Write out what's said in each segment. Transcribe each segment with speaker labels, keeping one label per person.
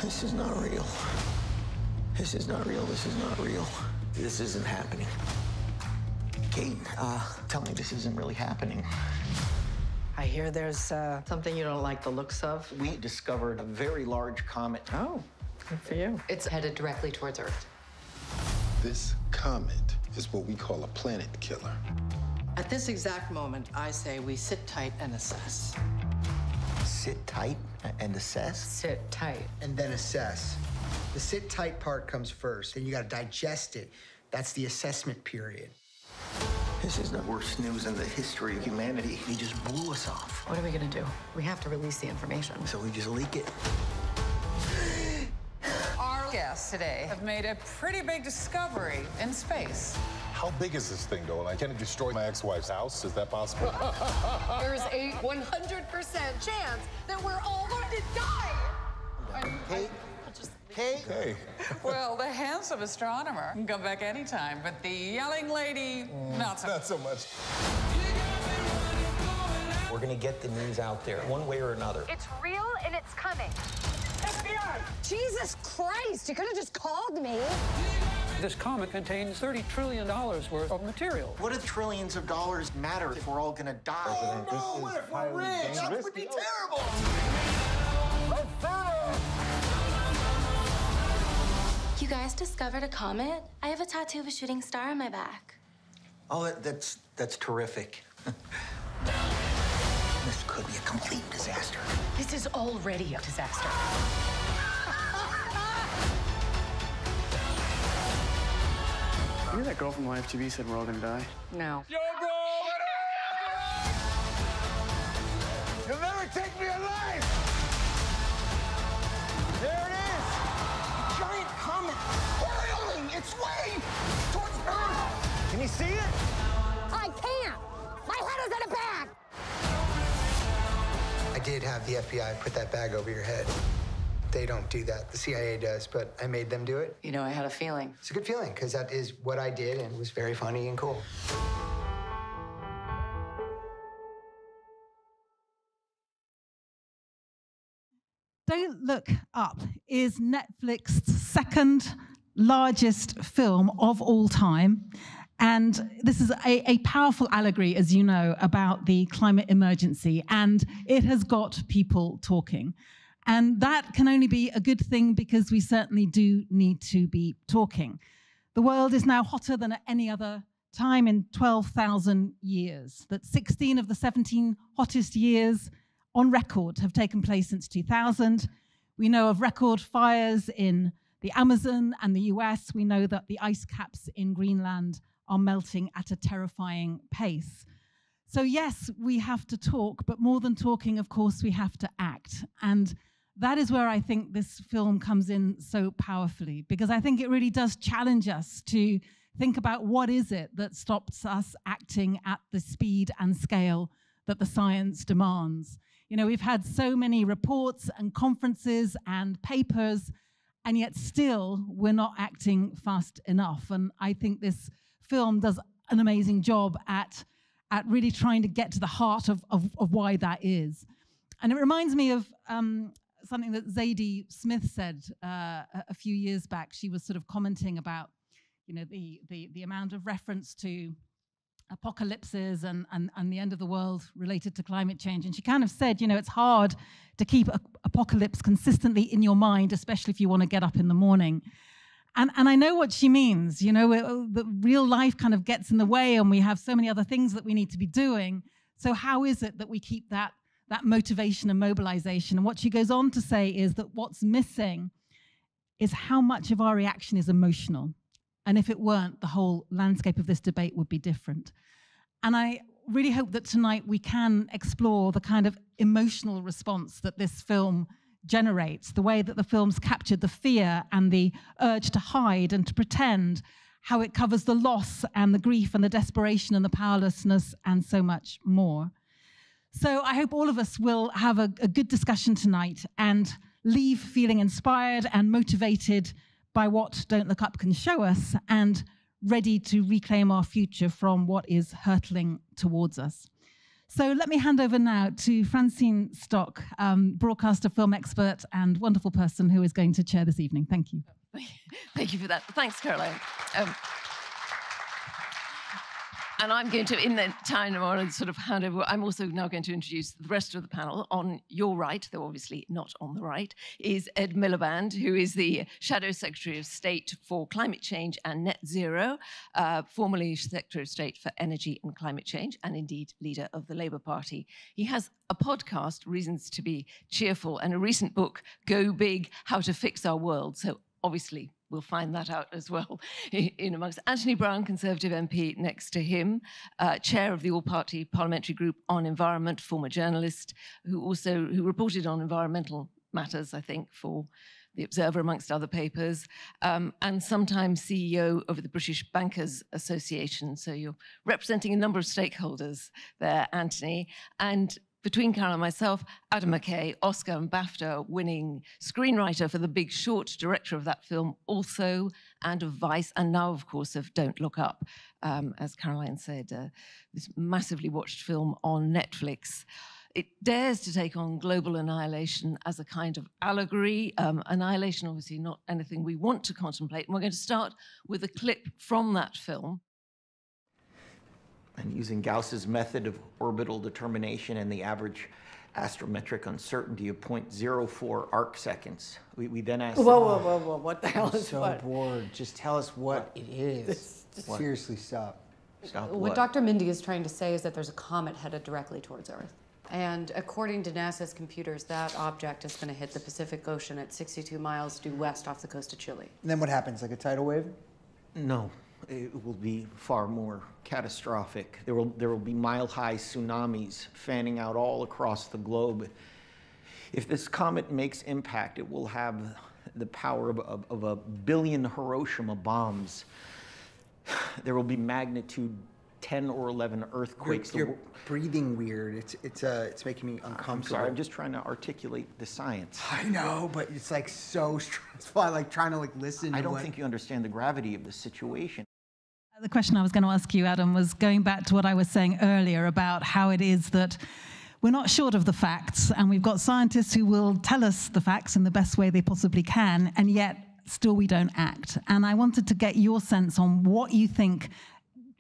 Speaker 1: This is not real. This is not real. This is not real. This isn't happening. Kate, tell me this isn't really happening.
Speaker 2: I hear there's something you don't like the looks of.
Speaker 1: We discovered a very large comet.
Speaker 2: Oh, good for you.
Speaker 3: It's headed directly towards Earth.
Speaker 4: This comet is what we call a planet killer.
Speaker 2: At this exact moment, I say we sit tight and assess.
Speaker 1: Sit tight and assess?
Speaker 2: Sit tight.
Speaker 5: And then assess. The sit tight part comes first, then you gotta digest it. That's the assessment period.
Speaker 1: This is the worst news in the history of humanity. He just blew us off.
Speaker 3: What are we gonna do? We have to release the information.
Speaker 1: So we just leak it.
Speaker 6: Our guests today have made a pretty big discovery in space.
Speaker 7: How big is this thing, though? And can it destroy my ex-wife's house? Is that possible?
Speaker 3: There's a 100% chance that we're all going to die.
Speaker 1: Kate? Kate?
Speaker 7: Hey.
Speaker 6: Well, the handsome astronomer can come back anytime, but the yelling lady, not so
Speaker 7: Not so much.
Speaker 1: We're gonna get the news out there, one way or another.
Speaker 8: It's real and it's coming.
Speaker 6: FBI!
Speaker 8: Jesus Christ, you could have just called me.
Speaker 9: This comet contains $30 trillion worth of material.
Speaker 1: What do trillions of dollars matter if we're all gonna die?
Speaker 4: Oh, no, what if we're rich? That would be terrible.
Speaker 10: You guys discovered a comet? I have a tattoo of a shooting star on my back.
Speaker 1: Oh, that's terrific. This could be a complete disaster.
Speaker 3: This is already a disaster.
Speaker 9: You know that girl from Live TV said we're all gonna die?
Speaker 3: No.
Speaker 7: Yo, bro! You'll never take me alive!
Speaker 1: There it is! A giant comet hurtling its way towards Earth! Can you see it?
Speaker 8: I can't. My head is in a bag.
Speaker 5: I did have the FBI put that bag over your head. They don't do that. The CIA does, but I made them do it.
Speaker 3: You know, I had a feeling.
Speaker 5: It's a good feeling, because that is what I did, and it was very funny and cool.
Speaker 11: Don't Look Up is Netflix's second largest film of all time. And this is a powerful allegory, as you know, about the climate emergency. And it has got people talking. And that can only be a good thing, because we certainly do need to be talking. The world is now hotter than at any other time in 12,000 years. That 16 of the 17 hottest years on record have taken place since 2000. We know of record fires in the Amazon and the US. We know that the ice caps in Greenland are melting at a terrifying pace. So yes, we have to talk, but more than talking, of course, we have to act. And that is where I think this film comes in so powerfully, because I think it really does challenge us to think about what is it that stops us acting at the speed and scale that the science demands. You know, we've had so many reports and conferences and papers, and yet still we're not acting fast enough. And I think this film does an amazing job at really trying to get to the heart of why that is. And it reminds me of something that Zadie Smith said a few years back. She was sort of commenting about, you know, the amount of reference to apocalypses and the end of the world related to climate change. And she kind of said, you know, it's hard to keep apocalypse consistently in your mind, especially if you want to get up in the morning. And I know what she means. You know, the real life kind of gets in the way, and we have so many other things that we need to be doing. So how is it that we keep that motivation and mobilization? And what she goes on to say is that what's missing is how much of our reaction is emotional. And if it weren't, the whole landscape of this debate would be different. And I really hope that tonight we can explore the kind of emotional response that this film generates, the way that the film's captured the fear and the urge to hide and to pretend, how it covers the loss and the grief and the desperation and the powerlessness and so much more. So I hope all of us will have a good discussion tonight and leave feeling inspired and motivated by what Don't Look Up can show us, and ready to reclaim our future from what is hurtling towards us. So let me hand over now to Francine Stock, broadcaster, film expert, and wonderful person who is going to chair this evening. Thank you.
Speaker 12: Thank you for that. Thanks, Caroline. And I'm going to, in the time I want to sort of hand over, I'm also now going to introduce the rest of the panel. On your right, though obviously not on the right, is Ed Miliband, who is the Shadow Secretary of State for Climate Change and Net Zero, formerly Secretary of State for Energy and Climate Change, and indeed leader of the Labour Party. He has a podcast, Reasons to be Cheerful, and a recent book, Go Big, How to Fix Our World. So obviously, we'll find that out as well in amongst. Anthony Brown, Conservative MP, next to him, chair of the all-party parliamentary group on environment, former journalist, who reported on environmental matters, I think, for The Observer, amongst other papers, and sometimes CEO of the British Bankers Association. So you're representing a number of stakeholders there, Anthony. And between Carol and myself, Adam McKay, Oscar and BAFTA winning screenwriter for The Big Short, director of that film also, and of Vice, and now, of course, of Don't Look Up, as Caroline said, this massively watched film on Netflix. It dares to take on global annihilation as a kind of allegory. Annihilation, obviously, not anything we want to contemplate. And we're going to start with a clip from that film.
Speaker 1: And using Gauss's method of orbital determination and the average astrometric uncertainty of 0.04 arc seconds, we then asked...
Speaker 2: Whoa, what the hell is
Speaker 5: so
Speaker 2: what?
Speaker 5: bored. Just tell us what it is. Seriously, stop.
Speaker 1: Stop
Speaker 13: what Dr. Mindy is trying to say is that there's a comet headed directly towards Earth. And according to NASA's computers, that object is going to hit the Pacific Ocean at 62 miles due west off the coast of Chile.
Speaker 5: And then what happens, like a tidal wave?
Speaker 1: No. It will be far more catastrophic. There will be mile-high tsunamis fanning out all across the globe. If this comet makes impact, it will have the power of a billion Hiroshima bombs. There will be magnitude 10 or 11 earthquakes.
Speaker 5: You're breathing weird. It's making me uncomfortable.
Speaker 1: I'm sorry, I'm just trying to articulate the science.
Speaker 5: I know, but it's like so stressful. I like trying to like listen.
Speaker 1: I don't think you understand the gravity of the situation.
Speaker 11: The question I was going to ask you, Adam, was going back to what I was saying earlier about how it is that we're not short of the facts, and we've got scientists who will tell us the facts in the best way they possibly can, and yet still we don't act. And I wanted to get your sense on what you think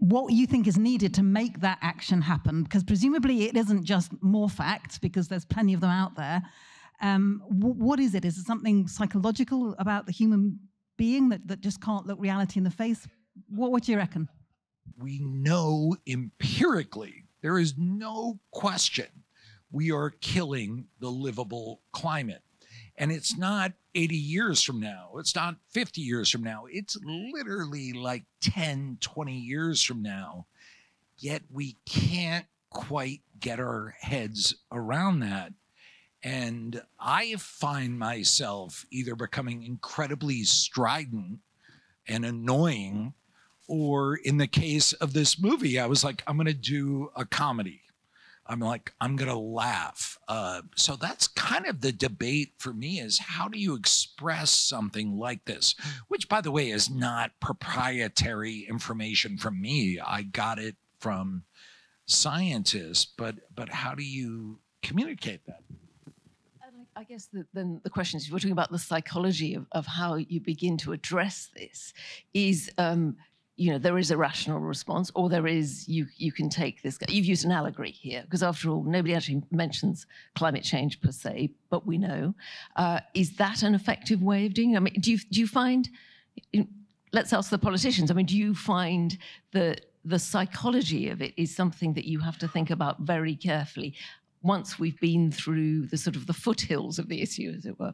Speaker 11: is needed to make that action happen, because presumably it isn't just more facts, because there's plenty of them out there. What is it? Is it something psychological about the human being that just can't look reality in the face? What do you reckon?
Speaker 14: We know empirically, there is no question, we are killing the livable climate. And it's not 80 years from now. It's not 50 years from now. It's literally like 10, 20 years from now. Yet we can't quite get our heads around that. And I find myself either becoming incredibly strident and annoying, or in the case of this movie, I was like, I'm going to do a comedy. I'm going to laugh. So that's kind of the debate for me, is how do you express something like this? Which, by the way, is not proprietary information from me. I got it from scientists, but how do you communicate that?
Speaker 12: I guess then the question is, we're talking about the psychology of how you begin to address this. Is there is a rational response, or there is, you can take this, you've used an allegory here, because after all, nobody actually mentions climate change per se, but we know. Is that an effective way of doing it? I mean, do you find, let's ask the politicians, I mean, do you find that the psychology of it is something that you have to think about very carefully once we've been through the sort of the foothills of the issue, as it were?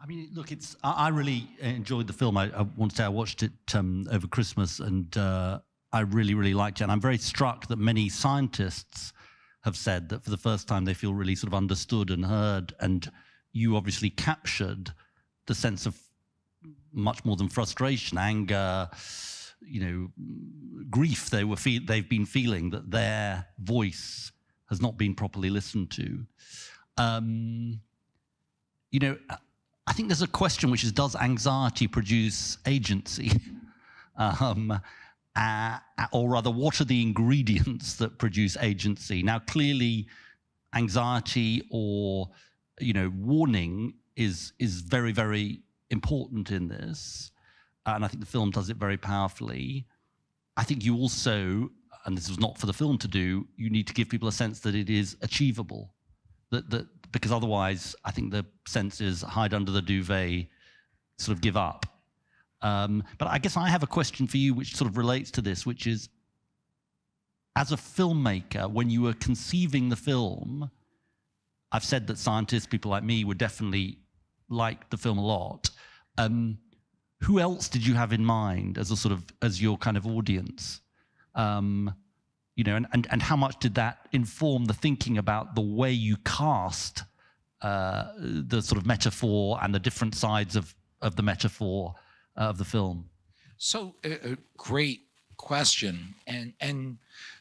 Speaker 15: I mean, look, I really enjoyed the film. I want to say I watched it over Christmas, and I really, really liked it. And I'm very struck that many scientists have said that for the first time they feel really sort of understood and heard. And you obviously captured the sense of much more than frustration, anger, grief they've been feeling, that their voice has not been properly listened to. I think there's a question which is, does anxiety produce agency? or rather, what are the ingredients that produce agency? Now, clearly, anxiety or warning is very, very important in this, and I think the film does it very powerfully. I think you also, and this was not for the film to do, you need to give people a sense that it is achievable, that because otherwise, I think the sense is hide under the duvet, sort of give up. But I guess I have a question for you which sort of relates to this, which is, as a filmmaker, when you were conceiving the film, I've said that scientists, people like me, would definitely like the film a lot. Who else did you have in mind as a sort of, as your kind of audience? And how much did that inform the thinking about the way you cast the sort of metaphor and the different sides of the metaphor of the film?
Speaker 14: So a great question. And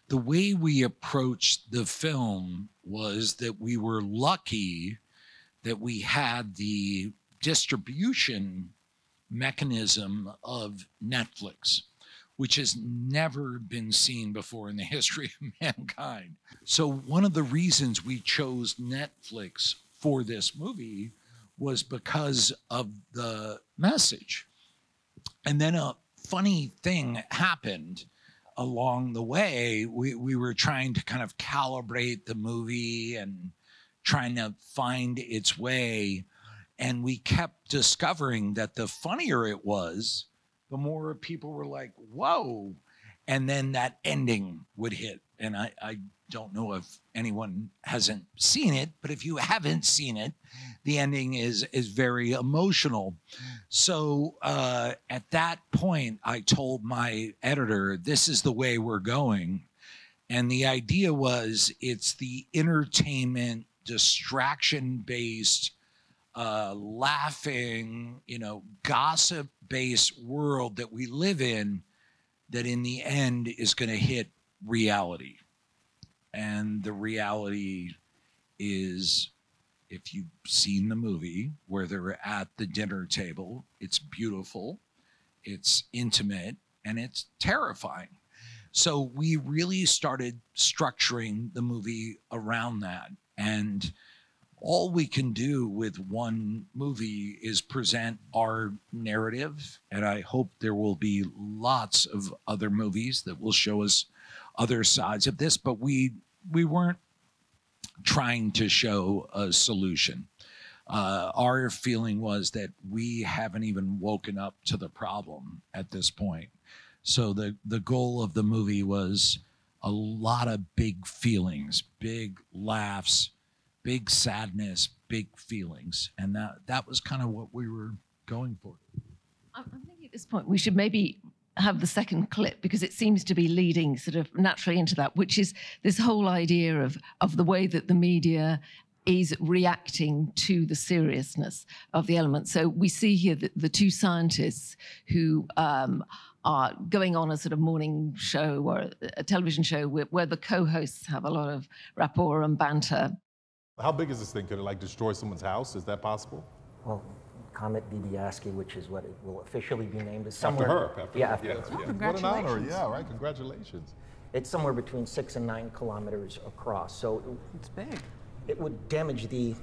Speaker 14: the way we approached the film was that we were lucky that we had the distribution mechanism of Netflix, which has never been seen before in the history of mankind. So one of the reasons we chose Netflix for this movie was because of the message. And then a funny thing happened along the way. We were trying to kind of calibrate the movie and trying to find its way. And we kept discovering that the funnier it was, the more people were like, whoa. And then that ending would hit. And I don't know if anyone hasn't seen it, but if you haven't seen it, the ending is very emotional. So at that point, I told my editor, this is the way we're going. And the idea was it's the entertainment, distraction-based, laughing, gossip-based world that we live in that in the end is going to hit reality. And the reality is, if you've seen the movie where they're at the dinner table, it's beautiful, it's intimate, and it's terrifying. So we really started structuring the movie around that. And all we can do with one movie is present our narrative. And I hope there will be lots of other movies that will show us other sides of this, but we weren't trying to show a solution. Our feeling was that we haven't even woken up to the problem at this point. So the goal of the movie was a lot of big feelings, big laughs, big sadness, big feelings. And that was kind of what we were going for.
Speaker 12: I'm thinking at this point we should maybe have the second clip, because it seems to be leading sort of naturally into that, which is this whole idea of the way that the media is reacting to the seriousness of the element. So we see here the two scientists who are going on a sort of morning show or a television show where the co-hosts have a lot of rapport and banter.
Speaker 7: How big is this thing? Could it like destroy someone's house? Is that possible?
Speaker 1: Well, Comet Bibiaski, which is what it will officially be named, is
Speaker 7: After
Speaker 1: somewhere.
Speaker 7: her. After
Speaker 1: yeah,
Speaker 7: her.
Speaker 1: after
Speaker 7: Yeah.
Speaker 1: her.
Speaker 7: What an honor. Yeah, right. Congratulations.
Speaker 1: It's somewhere between 6 and 9 kilometers across. So
Speaker 6: it's big.
Speaker 1: It would damage the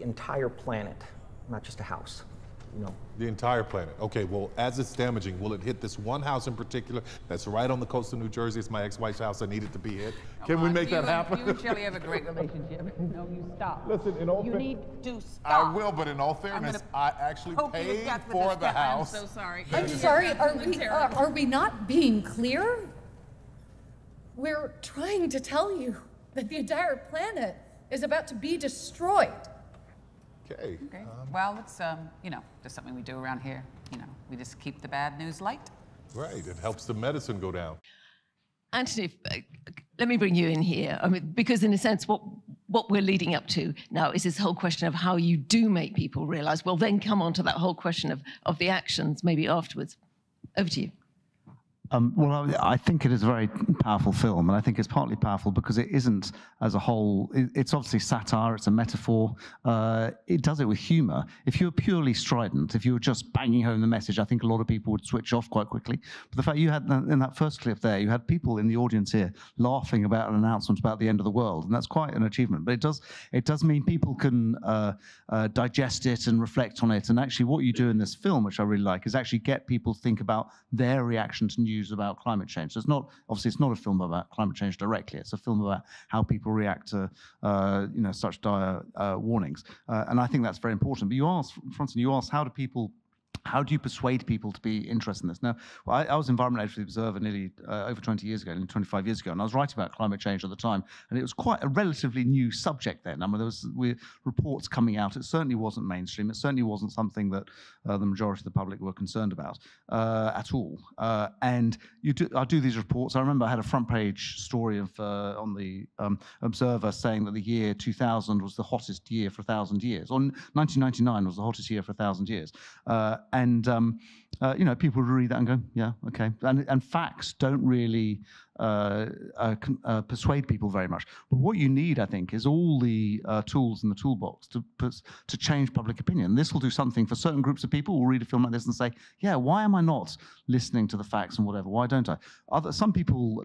Speaker 1: entire planet, not just a house.
Speaker 7: The entire planet. Okay, well, as it's damaging, will it hit this one house in particular that's right on the coast of New Jersey? It's my ex-wife's house. I need it to be hit. Can we make that happen?
Speaker 6: You and Shelley have a great relationship. No, you stop.
Speaker 7: Listen, in all
Speaker 6: you
Speaker 7: fairness,
Speaker 6: need to stop.
Speaker 7: I will, but in all fairness, I actually paid for the house.
Speaker 6: I'm so sorry.
Speaker 3: I'm sorry, are we not being clear? We're trying to tell you that the entire planet is about to be destroyed.
Speaker 7: Okay.
Speaker 6: Well, it's just something we do around here. We just keep the bad news light.
Speaker 7: Right. It helps the medicine go down.
Speaker 12: Anthony, let me bring you in here. I mean, because in a sense, what we're leading up to now is this whole question of how you do make people realize. We'll then come on to that whole question of the actions maybe afterwards. Over to you.
Speaker 16: Well, I think it is a very powerful film, and I think it's partly powerful because it isn't, as a whole, it's obviously satire, it's a metaphor. It does it with humor. If you were purely strident, if you were just banging home the message, I think a lot of people would switch off quite quickly. But the fact you had, in that first clip there, you had people in the audience here laughing about an announcement about the end of the world, and that's quite an achievement. But it does mean people can digest it and reflect on it. And actually what you do in this film, which I really like, is actually get people to think about their reaction to news about climate change. So it's not, obviously it's not a film about climate change directly, it's a film about how people react to such dire warnings. And I think that's very important. But you asked, Francine, how do you persuade people to be interested in this? Now, I was Environment Editor of the Observer nearly over 20 years ago, nearly 25 years ago, and I was writing about climate change at the time, and it was quite a relatively new subject then. I mean, there was reports coming out. It certainly wasn't mainstream. It certainly wasn't something that the majority of the public were concerned about at all. And I do these reports. I remember I had a front page story on the Observer saying that the year 2000 was the hottest year for 1,000 years, or 1999 was the hottest year for 1,000 years. And people would read that and go, yeah, okay. And facts don't really persuade people very much. But what you need, I think, is all the tools in the toolbox to change public opinion. This will do something for certain groups of people who will read a film like this and say, yeah, why am I not listening to the facts and whatever? Why don't I? Some people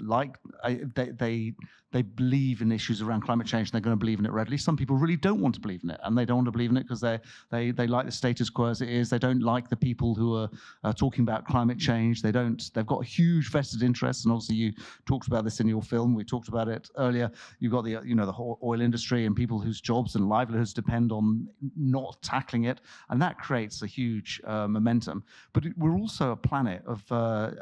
Speaker 16: they believe in issues around climate change and they're going to believe in it readily. Some people really don't want to believe in it, and they don't want to believe in it because they like the status quo as it is. They don't like the people who are talking about climate change. They've got a huge vested interest, and obviously you talked about this in your film. We talked about it earlier. You've got the whole oil industry and people whose jobs and livelihoods depend on not tackling it, and that creates a huge momentum. But we're also a planet of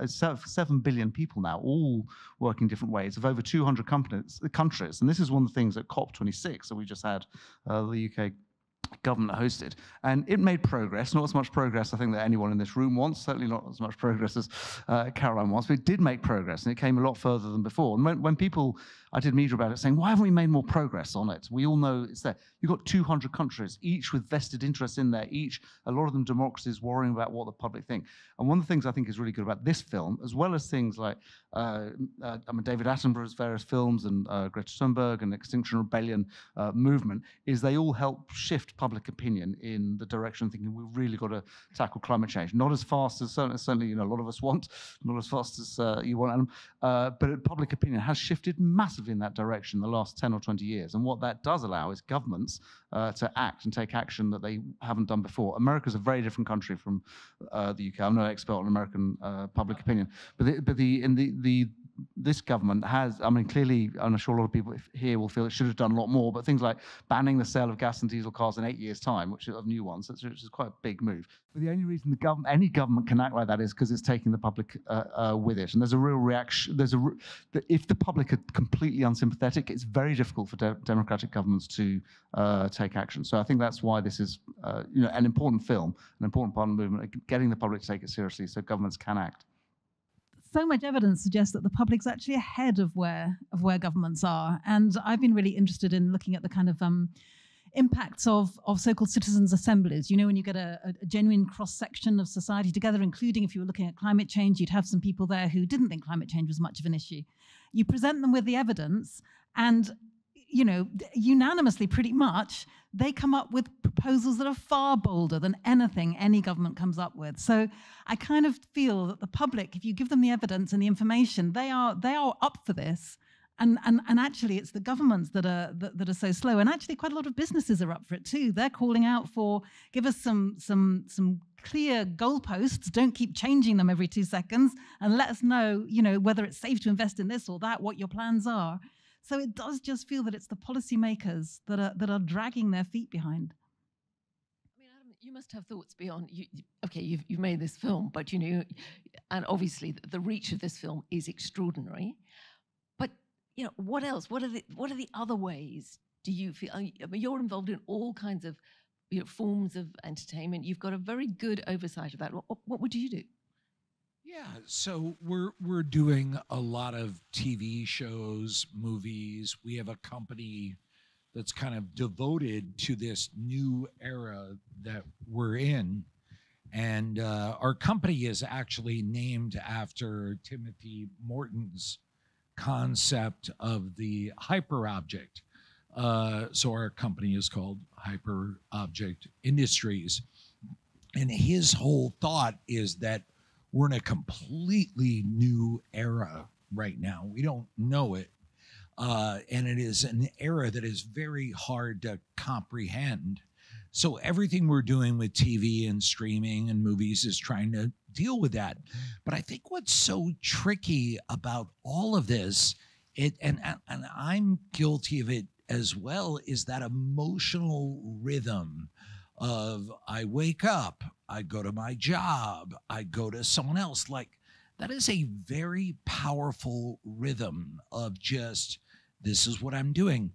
Speaker 16: 7 billion people now, all working different ways, of over 200 countries. And this is one of the things at COP26 that we just had, the UK government hosted, and it made progress. Not as much progress, I think, that anyone in this room wants, certainly not as much progress as Caroline wants, but it did make progress, and it came a lot further than before. And when people, I did media about it, saying, why haven't we made more progress on it? We all know it's there. You've got 200 countries, each with vested interests in there, a lot of them democracies worrying about what the public think. And one of the things I think is really good about this film, as well as things like David Attenborough's various films and Greta Thunberg and Extinction Rebellion movement, is they all help shift public opinion in the direction of thinking we've really got to tackle climate change. Not as fast as certainly a lot of us want, not as fast as you want, but public opinion has shifted massively in that direction in the last 10 or 20 years. And what that does allow is governments to act and take action that they haven't done before. America's a very different country from the UK. I'm no expert on American public opinion, but this government has, I mean, clearly, I'm sure a lot of people here will feel it should have done a lot more, but things like banning the sale of gas and diesel cars in 8 years' time, which are new ones, which is quite a big move. But the only reason any government can act like that is because it's taking the public with it. And there's a real reaction. If the public are completely unsympathetic, it's very difficult for democratic governments to take action. So I think that's why this is an important film, an important part of the movement, getting the public to take it seriously so governments can act.
Speaker 11: So much evidence suggests that the public's actually ahead of where governments are. And I've been really interested in looking at the kind of impacts of so-called citizens' assemblies. When you get a genuine cross-section of society together, including if you were looking at climate change, you'd have some people there who didn't think climate change was much of an issue. You present them with the evidence, and unanimously pretty much, they come up with proposals that are far bolder than anything any government comes up with. So I kind of feel that the public, if you give them the evidence and the information, they are up for this. And actually, it's the governments that are so slow. And actually, quite a lot of businesses are up for it too. They're calling out for, give us some clear goalposts. Don't keep changing them every 2 seconds, and let us know, whether it's safe to invest in this or that, what your plans are. So it does just feel that it's the policymakers that are dragging their feet behind.
Speaker 12: I mean, Adam, you must have thoughts beyond. You've made this film, but and obviously the reach of this film is extraordinary. But what else? What are the other ways? Do you feel? I mean, you're involved in all kinds of forms of entertainment. You've got a very good oversight of that. What would you do?
Speaker 14: Yeah, so we're doing a lot of TV shows, movies. We have a company that's kind of devoted to this new era that we're in. And our company is actually named after Timothy Morton's concept of the hyperobject. So our company is called Hyperobject Industries. And his whole thought is that we're in a completely new era right now. We don't know it. And it is an era that is very hard to comprehend. So everything we're doing with TV and streaming and movies is trying to deal with that. But I think what's so tricky about all of this, and I'm guilty of it as well, is that emotional rhythm of I wake up, I go to my job, I go to someone else. Like, that is a very powerful rhythm of just, this is what I'm doing.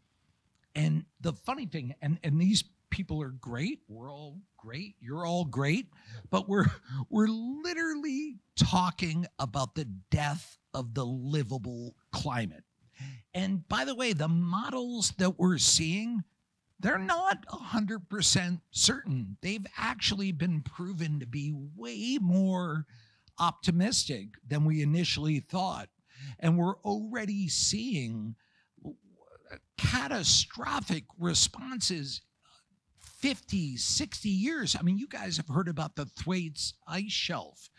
Speaker 14: And the funny thing, and these people are great, we're all great, you're all great, but we're literally talking about the death of the livable climate. And by the way, the models that we're seeing, they're not 100% certain. They've actually been proven to be way more optimistic than we initially thought. And we're already seeing catastrophic responses 50, 60 years. I mean, you guys have heard about the Thwaites ice shelf.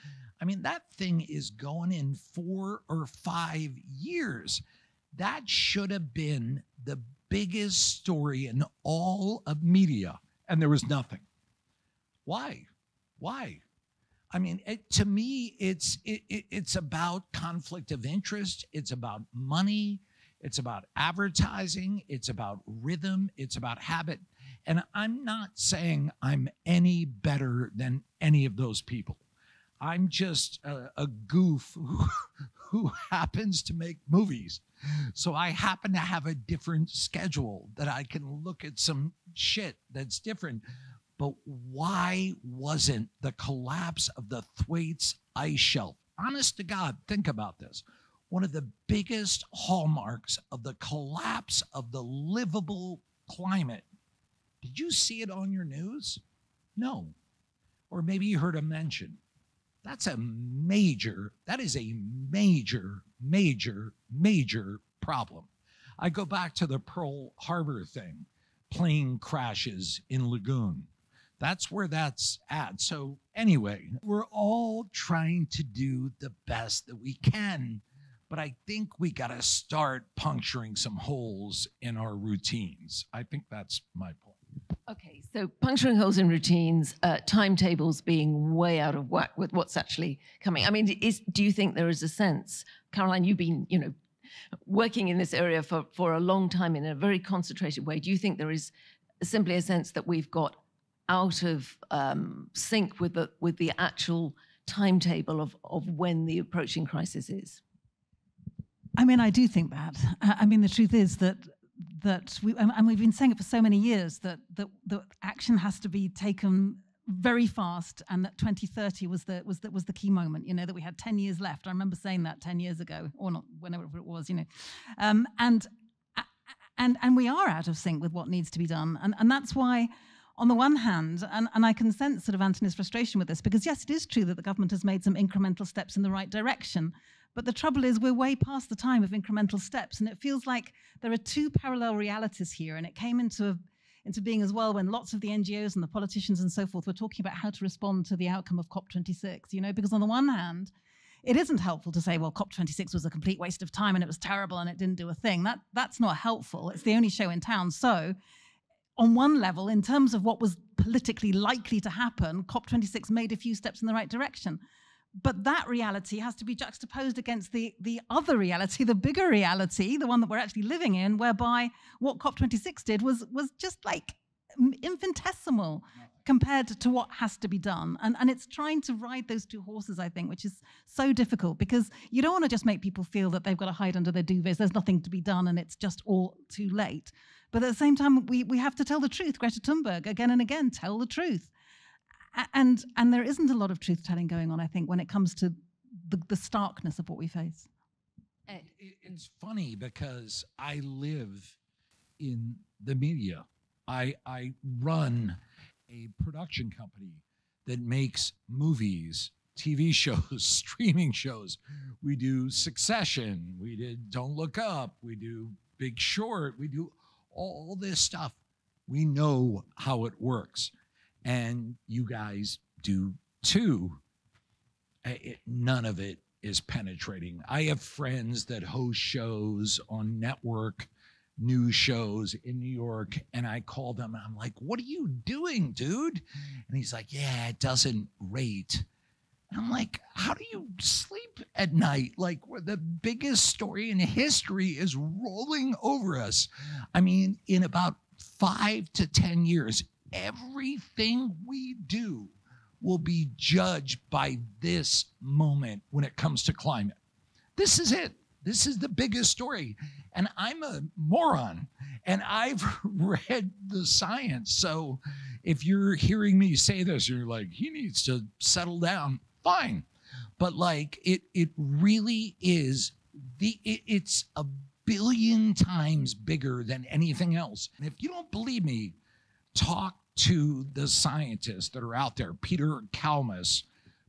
Speaker 14: I mean, that thing is going in 4 or 5 years. That should have been the biggest story in all of media, and there was nothing. Why? Why? I mean, to me, it's about conflict of interest. It's about money. It's about advertising. It's about rhythm. It's about habit. And I'm not saying I'm any better than any of those people. I'm just a goof who happens to make movies. So I happen to have a different schedule that I can look at some shit that's different. But why wasn't the collapse of the Thwaites ice shelf, honest to God, think about this, one of the biggest hallmarks of the collapse of the livable climate? Did you see it on your news? No. Or maybe you heard a mention. That is a major, major problem. I go back to the Pearl Harbor thing, plane crashes in Lagoon. That's where that's at. So anyway, we're all trying to do the best that we can, but I think we got to start puncturing some holes in our routines. I think that's my point.
Speaker 12: Okay, so puncturing holes in routines, timetables being way out of whack with what's actually coming. I mean, do you think there is a sense, Caroline, you've been, working in this area for a long time in a very concentrated way. Do you think there is simply a sense that we've got out of sync with the actual timetable of when the approaching crisis is?
Speaker 11: I mean, I do think that. I mean, the truth is that we've been saying it for so many years that action has to be taken very fast, and that 2030 was the key moment. That we had 10 years left. I remember saying that 10 years ago, or not, whenever it was. And we are out of sync with what needs to be done, and that's why. On the one hand, and I can sense sort of Anthony's frustration with this, because yes, it is true that the government has made some incremental steps in the right direction. But the trouble is we're way past the time of incremental steps, and it feels like there are two parallel realities here. And it came into being as well when lots of the NGOs and the politicians and so forth were talking about how to respond to the outcome of COP26, because on the one hand, it isn't helpful to say, well, COP26 was a complete waste of time and it was terrible and it didn't do a thing. That's not helpful. It's the only show in town. So on one level, in terms of what was politically likely to happen, COP26 made a few steps in the right direction. But that reality has to be juxtaposed against the other reality, the bigger reality, the one that we're actually living in, whereby what COP26 did was just like infinitesimal compared to what has to be done. And it's trying to ride those two horses, I think, which is so difficult, because you don't want to just make people feel that they've got to hide under their duvets, there's nothing to be done, and it's just all too late. But at the same time, we have to tell the truth. Greta Thunberg, again and again, tell the truth. And there isn't a lot of truth-telling going on, I think, when it comes to the starkness of what we face.
Speaker 14: It's funny because I live in the media. I run a production company that makes movies, TV shows, streaming shows. We do Succession. We did Don't Look Up. We do Big Short. We do all this stuff. We know how it works. And you guys do too. None of it is penetrating. I have friends that host shows on network news shows in New York, and I call them and I'm like, what are you doing, dude? And he's like, yeah, it doesn't rate. And I'm like, how do you sleep at night? Like, where the biggest story in history is rolling over us. I mean, in about 5 to 10 years, everything we do will be judged by this moment when it comes to climate. This is it. This is the biggest story. And I'm a moron, and I've read the science. So if you're hearing me say this, you're like, he needs to settle down, fine. But like, it really is, it's a billion times bigger than anything else. And if you don't believe me, talk to the scientists that are out there. Peter Kalmus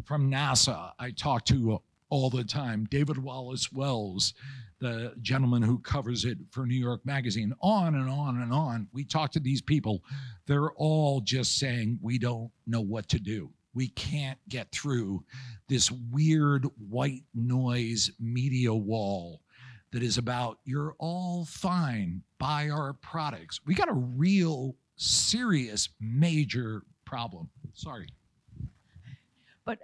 Speaker 14: from NASA, I talk to all the time. David Wallace Wells, the gentleman who covers it for New York Magazine, on and on and on. We talk to these people. They're all just saying, we don't know what to do. We can't get through this weird white noise media wall that is about, you're all fine, buy our products. We got a real serious major problem. Sorry.
Speaker 12: But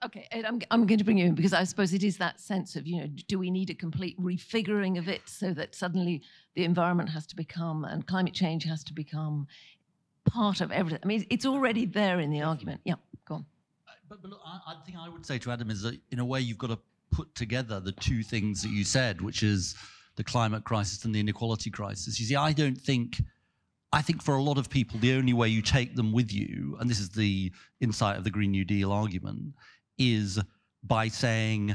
Speaker 12: okay, Ed, I'm going to bring you in because I suppose it is that sense of, do we need a complete refiguring of it so that suddenly the environment has to become, and climate change has to become part of everything? I mean, it's already there in the argument. Yeah, go on.
Speaker 15: But look, I think I would say to Adam is that in a way you've got to put together the two things that you said, which is the climate crisis and the inequality crisis. You see, I think for a lot of people, the only way you take them with you, and this is the insight of the Green New Deal argument, is by saying,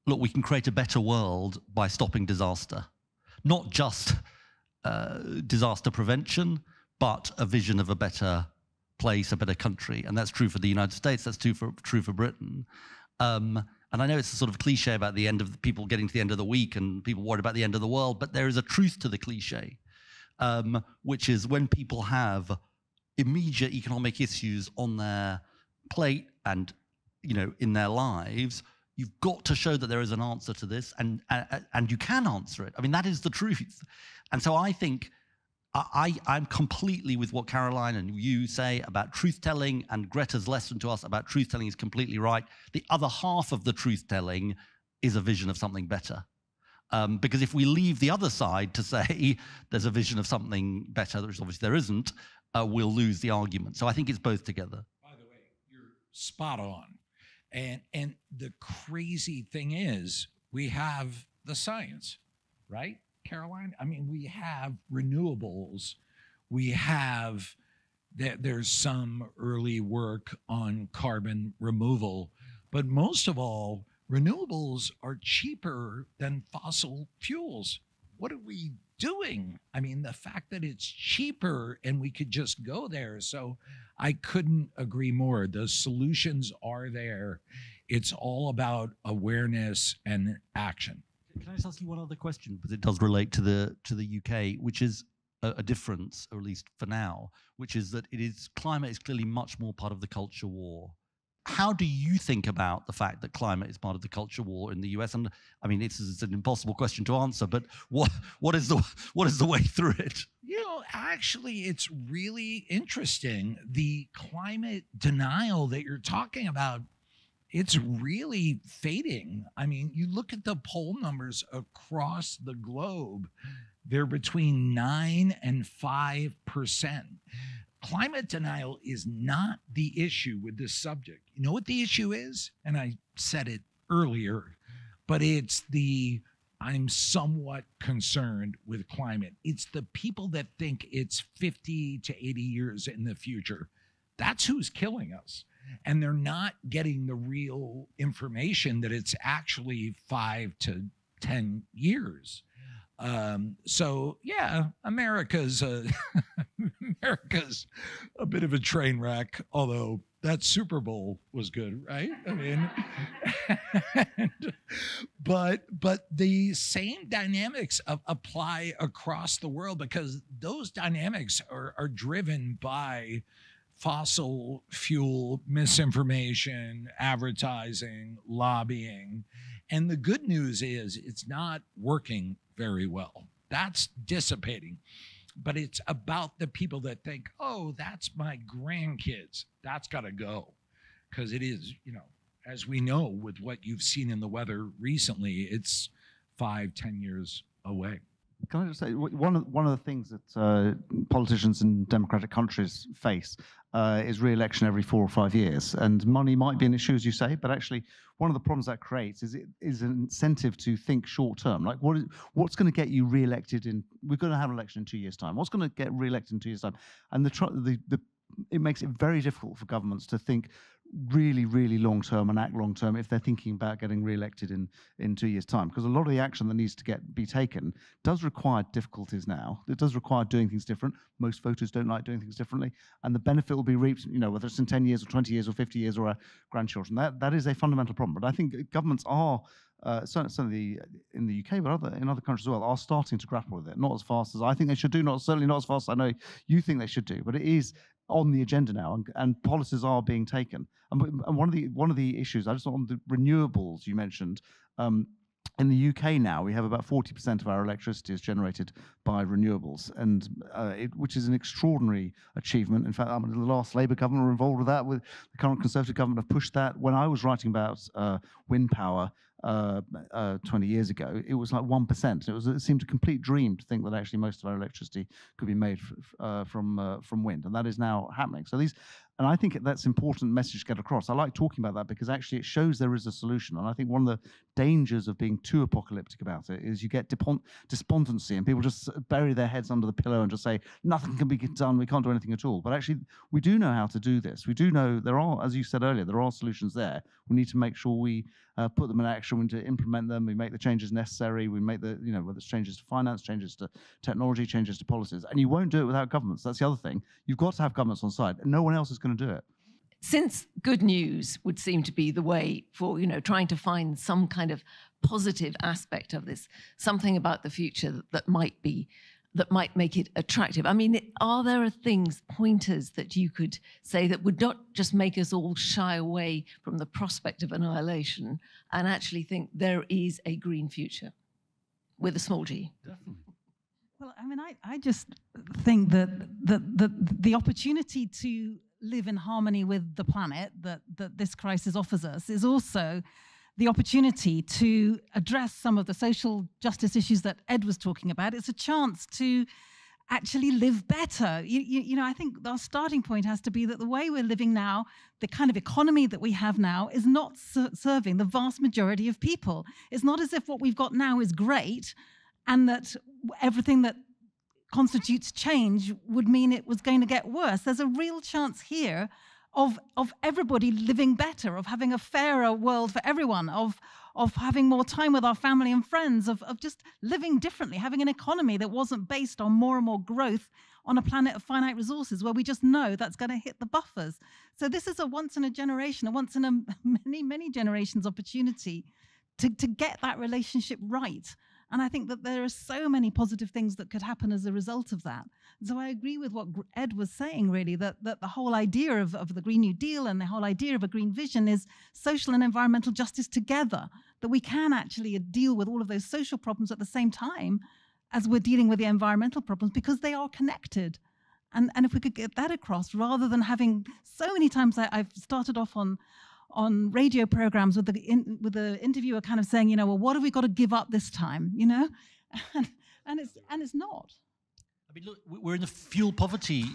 Speaker 15: look, we can create a better world by stopping disaster. Not just disaster prevention, but a vision of a better place, a better country. And that's true for the United States, that's true for Britain. And I know it's a sort of cliche about the end of people getting to the end of the week and people worried about the end of the world, but there is a truth to the cliche. Which is when people have immediate economic issues on their plate and, in their lives, you've got to show that there is an answer to this, and you can answer it. I mean, that is the truth. And so I think I'm completely with what Caroline and you say about truth-telling, and Greta's lesson to us about truth-telling is completely right. The other half of the truth-telling is a vision of something better. Because if we leave the other side to say there's a vision of something better, which obviously there isn't, we'll lose the argument. So I think it's both together.
Speaker 14: By the way, you're spot on. And the crazy thing is, we have the science, right, Caroline? I mean, we have renewables. We have, there's some early work on carbon removal. But most of all, renewables are cheaper than fossil fuels. What are we doing? I mean, the fact that it's cheaper and we could just go there. So I couldn't agree more. The solutions are there. It's all about awareness and action.
Speaker 15: Can I just ask you one other question? Because it does relate to the UK, which is a difference, or at least for now, which is that climate is clearly much more part of the culture war. How do you think about the fact that climate is part of the culture war in the US? And I mean, it's an impossible question to answer, but what is the way through it?
Speaker 14: Actually, it's really interesting. The climate denial that you're talking about, it's really fading. I mean, you look at the poll numbers across the globe, they're between 9 and 5%. Climate denial is not the issue with this subject. You know what the issue is? And I said it earlier, but it's I'm somewhat concerned with climate. It's the people that think it's 50 to 80 years in the future. That's who's killing us. And they're not getting the real information that it's actually 5 to 10 years. So yeah, America's a bit of a train wreck, although that Super Bowl was good, right? I mean, but the same dynamics apply across the world, because those dynamics are driven by fossil fuel misinformation, advertising, lobbying. And the good news is it's not working very well. That's dissipating. But it's about the people that think, oh, that's my grandkids. That's got to go. Because it is, you know, as we know with what you've seen in the weather recently, it's 5-10 years away.
Speaker 16: Can I just say, one of the things that politicians in democratic countries face is re-election every 4 or 5 years. And money might be an issue, as you say, but actually one of the problems that creates is it is an incentive to think short term. Like what's going to get you re-elected in, we're going to have an election in 2 years' time. What's going to get re-elected in 2 years' time? And it makes it very difficult for governments to think really, really long term and act long term if they're thinking about getting re-elected in 2 years' time. Because a lot of the action that needs to be taken does require difficulties now. It does require doing things different. Most voters don't like doing things differently, and the benefit will be reaped, you know, whether it's in 10 years or 20 years or 50 years or our grandchildren. That is a fundamental problem. But I think governments are certainly in the UK, but in other countries as well, are starting to grapple with it. Not as fast as I think they should do. Certainly not as fast as I know you think they should do. But it is on the agenda now, and policies are being taken. And one of the issues, I just on the renewables you mentioned. In the UK now, we have about 40% of our electricity is generated by renewables, and which is an extraordinary achievement. In fact, the last Labour government were involved with that. With the current Conservative government have pushed that. When I was writing about wind power 20 years ago, it was like 1%. It seemed a complete dream to think that actually most of our electricity could be made from wind, and that is now happening. So and I think that's important message to get across. I like talking about that because actually it shows there is a solution. And I think one of the dangers of being too apocalyptic about it is you get despondency, and people just bury their heads under the pillow and just say, nothing can be done, we can't do anything at all. But actually, we do know how to do this. We do know there are, as you said earlier, there are solutions there. We need to make sure we put them in action, we need to implement them, we make the changes necessary, we make the, you know, whether it's changes to finance, changes to technology, changes to policies. And you won't do it without governments. That's the other thing. You've got to have governments on side, and no one else is going to do it.
Speaker 12: Since good news would seem to be the way for, you know, trying to find some kind of positive aspect of this, something about the future that might make it attractive. I mean, are there things, pointers that you could say that would not just make us all shy away from the prospect of annihilation and actually think there is a green future with a small g?
Speaker 11: Definitely. Well, I mean, I just think that the opportunity to live in harmony with the planet that this crisis offers us is also the opportunity to address some of the social justice issues that Ed was talking about. It's a chance to actually live better. You know, I think our starting point has to be that the way we're living now, the kind of economy that we have now, is not serving the vast majority of people. It's not as if what we've got now is great and that everything that constitutes change would mean it was going to get worse. There's a real chance here of everybody living better, of having a fairer world for everyone, of having more time with our family and friends, of just living differently, having an economy that wasn't based on more and more growth on a planet of finite resources where we just know that's going to hit the buffers. So this is a once in a generation, a once in a many generations opportunity to get that relationship right. And I think that there are so many positive things that could happen as a result of that. So I agree with what Ed was saying, really, that the whole idea of the Green New Deal and the whole idea of a green vision is social and environmental justice together, that we can actually deal with all of those social problems at the same time as we're dealing with the environmental problems, because they are connected. And if we could get that across, rather than having so many times I've started off on radio programs with the interviewer kind of saying, you know, well, what have we got to give up this time, you know, and it's not.
Speaker 15: I mean, look, we're in a fuel poverty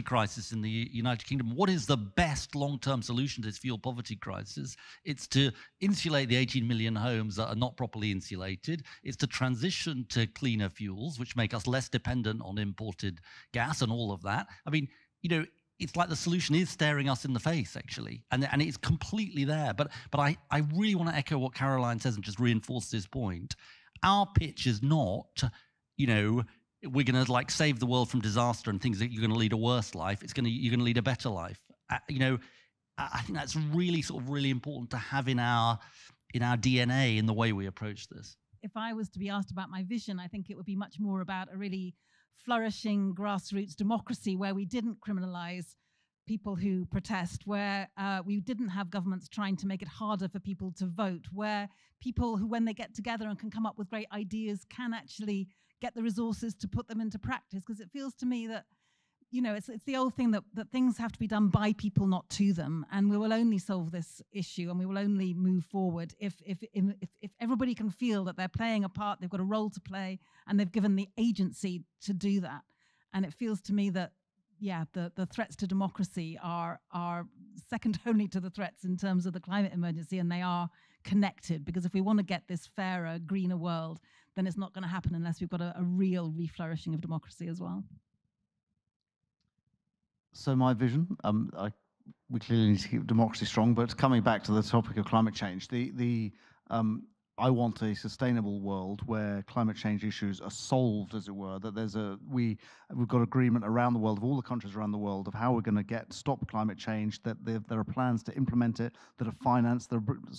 Speaker 15: crisis in the United Kingdom. What is the best long-term solution to this fuel poverty crisis? It's to insulate the 18 million homes that are not properly insulated. It's to transition to cleaner fuels, which make us less dependent on imported gas and all of that. I mean, you know, it's like the solution is staring us in the face, actually, and it's completely there. But I really want to echo what Caroline says and just reinforce this point. Our pitch is not, you know, we're going to like save the world from disaster and things that you're going to lead a worse life. You're going to lead a better life. I think that's really really important to have in our DNA in the way we approach this.
Speaker 11: If I was to be asked about my vision, I think it would be much more about a really flourishing grassroots democracy where we didn't criminalize people who protest, where we didn't have governments trying to make it harder for people to vote, where people who, when they get together and can come up with great ideas, can actually get the resources to put them into practice. Because it feels to me that, it's the old thing that things have to be done by people, not to them. And we will only solve this issue and we will only move forward if everybody can feel that they're playing a part, they've got a role to play, and they've given the agency to do that. And it feels to me that, the threats to democracy are second only to the threats in terms of the climate emergency, and they are connected, because if we want to get this fairer, greener world, then it's not going to happen unless we've got a real reflourishing of democracy as well.
Speaker 16: So my vision, we clearly need to keep democracy strong, but coming back to the topic of climate change, I want a sustainable world where climate change issues are solved, as it were. That we've got agreement around the world, of all the countries around the world, of how we're going to stop climate change. That there are plans to implement it that are financed.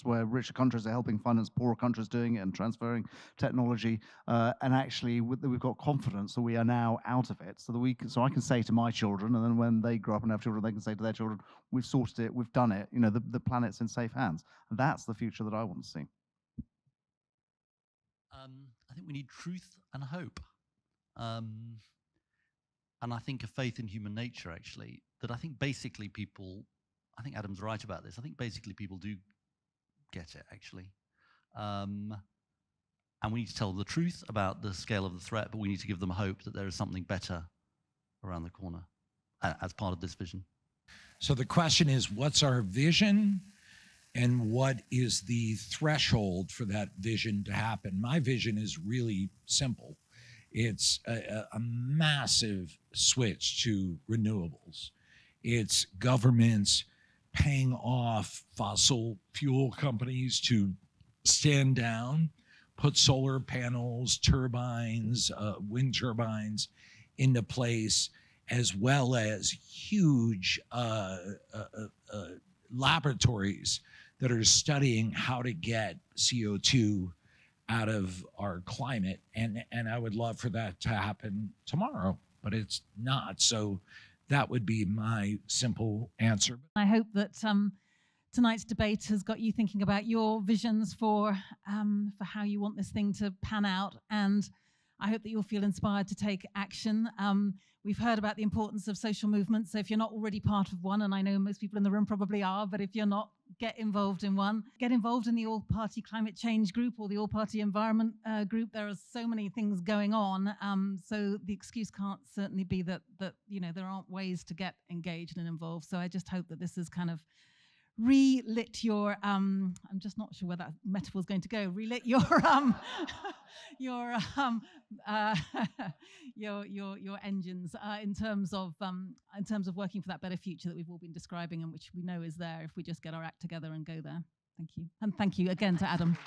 Speaker 16: Where richer countries are helping finance poorer countries doing it and transferring technology. And actually, we've got confidence that we are now out of it, so I can say to my children, and then when they grow up and have children, they can say to their children, "We've sorted it. We've done it. The planet's in safe hands." And that's the future that I want to see.
Speaker 15: I think we need truth and hope. And I think a faith in human nature, actually, that I think basically people, I think Adam's right about this, I think basically people do get it, actually. And we need to tell the truth about the scale of the threat, but we need to give them hope that there is something better around the corner as part of this vision.
Speaker 14: So the question is, what's our vision? And what is the threshold for that vision to happen? My vision is really simple. It's a massive switch to renewables. It's governments paying off fossil fuel companies to stand down, put solar panels, turbines, wind turbines into place, as well as huge laboratories that are studying how to get CO2 out of our climate. And I would love for that to happen tomorrow, but it's not. So that would be my simple answer.
Speaker 11: I hope that tonight's debate has got you thinking about your visions for how you want this thing to pan out. And I hope that you'll feel inspired to take action. We've heard about the importance of social movements. So if you're not already part of one, and I know most people in the room probably are, but if you're not, get involved in one. Get involved in the All-Party Climate Change Group or the All-Party Environment Group. There are so many things going on. So the excuse can't certainly be that there aren't ways to get engaged and involved. So I just hope that this is kind of relit your I'm just not sure where that metaphor is going to go. Relit your your engines in terms of working for that better future that we've all been describing and which we know is there if we just get our act together and go there. Thank you. And thank you again to Adam.